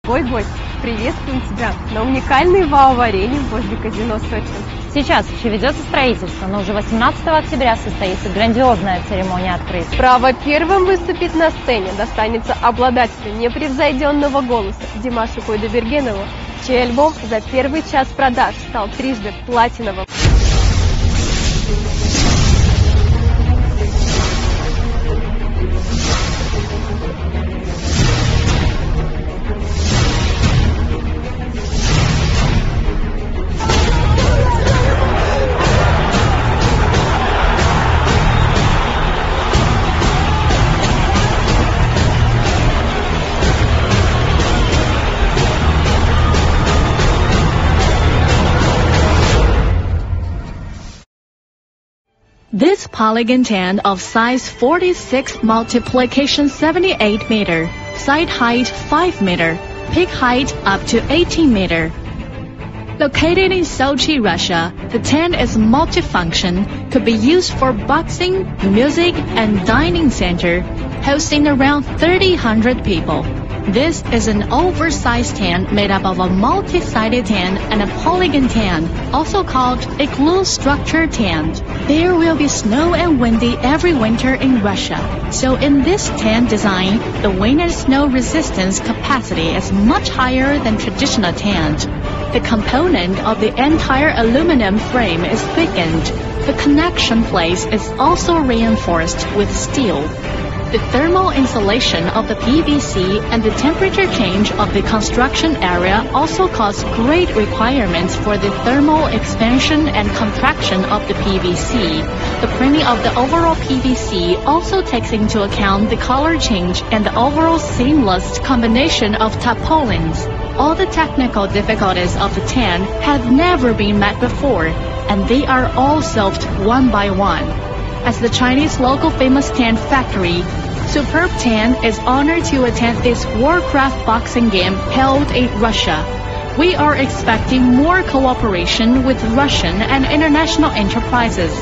Дорогой гость, приветствуем тебя на уникальной вау-арене возле казино Сочи. Сейчас еще ведется строительство, но уже 18 октября состоится грандиозная церемония открытия. Право первым выступить на сцене достанется обладателю непревзойденного голоса Димашу Куйдыбергенову, чей альбом за первый час продаж стал трижды платиновым. This polygon tent of size 46 multiplication 78 meter, side height 5 meter, peak height up to 18 meter. Located in Sochi, Russia, the tent is multifunction, could be used for boxing, music, and dining center, hosting around 300 people. This is an oversized tent made up of a multi-sided tent and a polygon tent, also called igloo structure tent. There will be snow and windy every winter in Russia. So in this tent design, the wind and snow resistance capacity is much higher than traditional tent. The component of the entire aluminum frame is thickened. The connection place is also reinforced with steel. The thermal insulation of the PVC and the temperature change of the construction area also cause great requirements for the thermal expansion and contraction of the PVC. The printing of the overall PVC also takes into account the color change and the overall seamless combination of tarpaulins. All the technical difficulties of the tent have never been met before, and they are all solved one by one. As the Chinese local famous tent factory, Superb Tent is honored to attend this Warcraft boxing game held in Russia. We are expecting more cooperation with Russian and international enterprises.